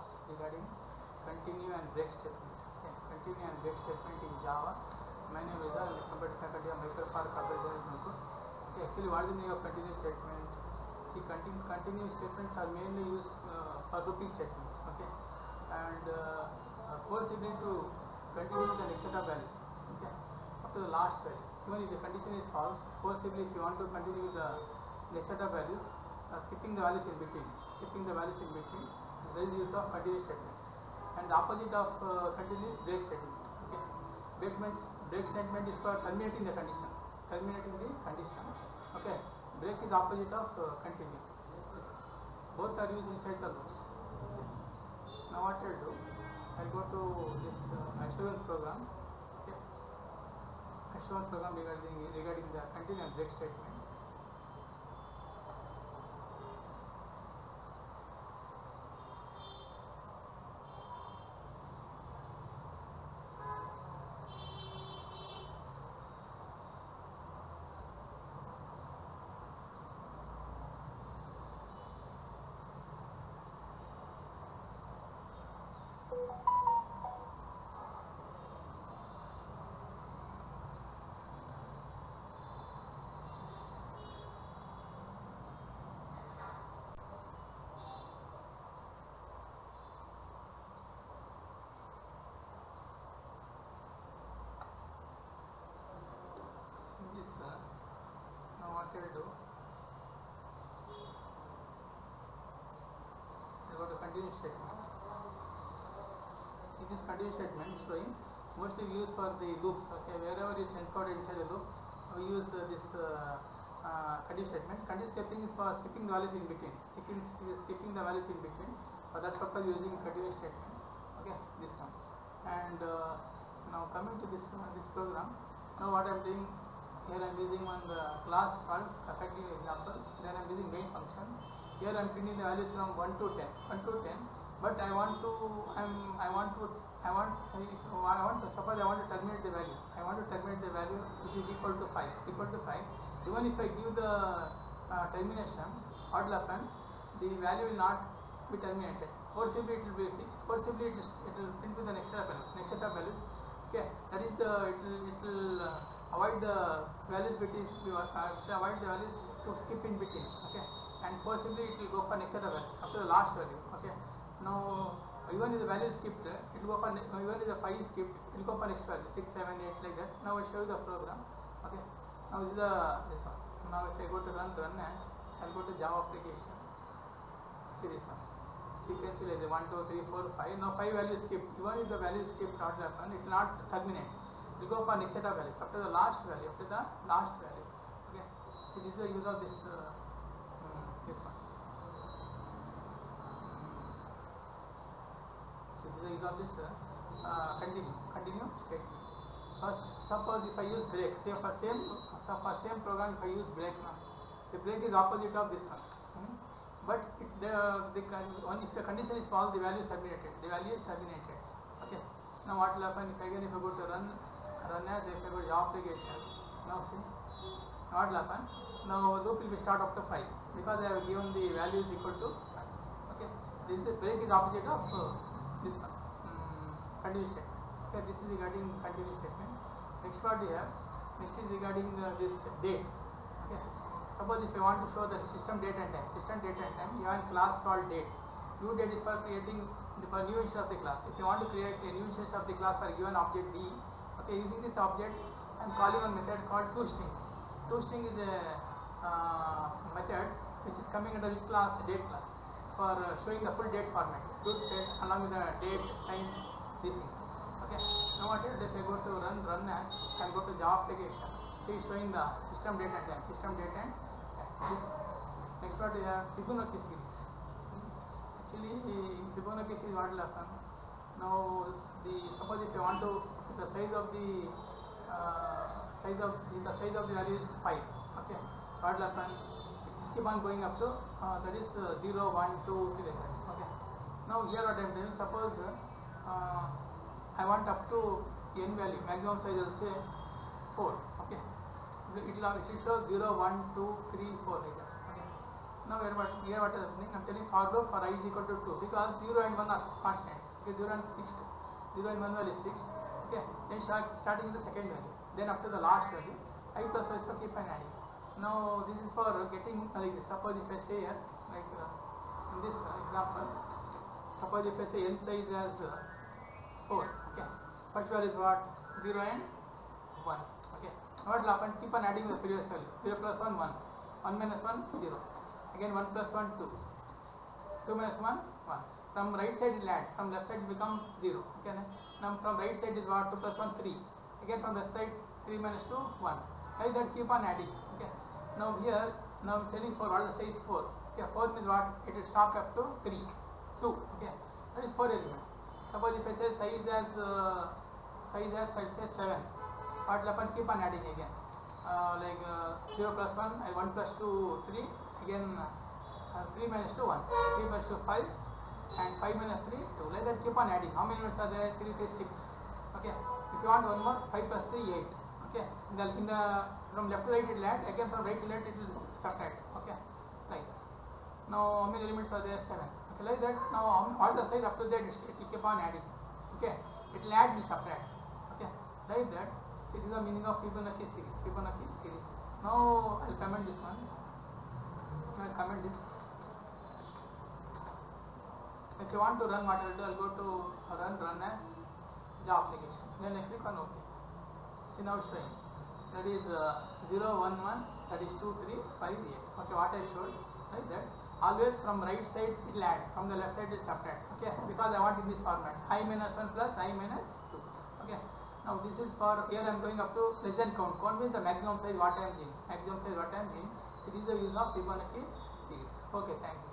class regarding continue and break statement. Okay. Continue and break statement in Java. My name is Computer Faculty of Micropark Abdul. Okay. Actually, what is the meaning of continuous statement? The continuous statements are mainly used for looping statements. Okay. And forcibly to continue with the next set of values. Okay. Up to the last value. Even if the condition is false, forcibly if you want to continue with the next set of values, skipping the values in between. There is the use of continuous statement. And the opposite of continuous break statement. Okay. Break statement is for terminating the condition. Okay. Break is opposite of continue. Both are used inside the loops. Okay. Now what I'll do, I'll go to this assurance program. Okay. Assurance program regarding the continue and break statement. Now what I will do, I go to continuous statement. In this continuous statement showing mostly we use for the loops. Okay, wherever it's encoded inside the loop, we use this continuous statement. Continuous skipping is for skipping the values in between. Skipping the values in between. For that purpose using continuous statement. Okay, this one. And now coming to this program. Now what I am doing. Here I am using one class called effective example. Then I am using main function. Here I am printing the values from 1 to 10. But I want to suppose I want to terminate the value. Which is equal to 5. Even if I give the termination, what will happen? The value will not be terminated. Forcibly it will print with the next set of values. Okay, that is it will avoid the values to skip in between. Okay, and possibly it will go for next set of values up to the last value. Okay, now even if the value is skipped, it will go for even if the 5 is skipped, it will go for next value 6, 7, 8 like that. Now I show you the program. Okay, now this is this one. Now if I go to run as, I will go to Java application. See this one. Sequence will be 1, 2, 3, 4, 5. Now 5 values skipped. Even if the value is skipped, what will happen? It will not terminate. It will go for next set of values up to the last value. Okay. So this is the use of this one. So this is the use of this continue statement. First, suppose if I use break, say for same program if I use break now, the break is opposite of this one. But if the condition is false, the value is terminated. Okay. Now what will happen if I go to run as, if I go to Java application, now see what will happen. Now loop will be start up to 5 because I have given the value is equal to 5. Okay. This is the break is opposite of this one. Continuous statement. Okay. This is regarding continuous statement. Next part we have. Next is regarding this date. Okay. Suppose if I want to show the system date and time, you have a class called date. New date is for creating for new instance of the class. If you want to create a new instance of the class for a given object D, okay, using this object, I am calling one method called toString. toString is a method which is coming under this class, date class, for showing the full date format, along with the date, time, these things. Okay. Now what if I go to run as, I go to Java application. See, showing the system date and time. Next part is Fibonacci series. Actually, in Fibonacci series what will happen? Now, suppose if you want to, the size of the value is 5. Okay, what will happen? Keep on going up to that is 0, 1, 2, 3 like that. Okay. Now here what I am doing, suppose I want up to n value, maximum size will say 4. Okay. It will show 0, 1, 2, 3, 4 like that. Okay. Now here what is happening? I am telling for loop for I is equal to 2 because 0 and 1 are constants. Okay, 0 and fixed. 0 and 1 value is fixed. Okay, then starting with the second value. Then after the last value, I plus y for keep on adding. Now this is for getting like this. Suppose if I say here like in this example, suppose if I say n size as 4. Okay, first value is what? 0 and 1. Okay, what will happen? Keep on adding the previous value. 0 plus 1 1, 1 minus 1 0. Again 1 plus 1 2, 2 minus 1 1. From right side it will add, from left side it becomes 0. Okay, now from right side is what? 2 plus 1 3. Again from left side 3 minus 2 1. Like that keep on adding. Okay, now here now I am telling for what the size 4. Okay, 4 means what? It will stop up to 3 2. Okay, that is 4 elements. Suppose if I say size as let's say 7, what will happen? Keep on adding again. 0 plus 1, 1 plus 2 3, again 3 minus 2 1, 3 minus 2 5, and 5 minus 3 2. Like that keep on adding. How many elements are there? 3 3 6. Okay, if you want one more, 5 plus 3 8. Okay, in the from left to right it will add, again from right to left it will subtract. Okay, like that. Now how many elements are there? 7. Okay, like that. Now all the size up to that it will keep on adding. Okay, it will add and subtract. Okay, like that. So this is the meaning of Fibonacci series. Fibonacci series. Now I will comment this one. I will comment this. If you want to run what I will do, I will go to run as Java application. Then I click on OK. See now it's showing. That is 0 1 1. That is 2 3 5 8. Okay, what I showed like that. Always from right side it will add, from the left side it will subtract. Okay, because I want in this format. I minus 1 plus I minus 2. Okay. Now this is for here I am going up to less than count. Count means the maximum size what I am doing. Maximum size what I am doing. It is the use of Fibonacci series. Okay, thank you.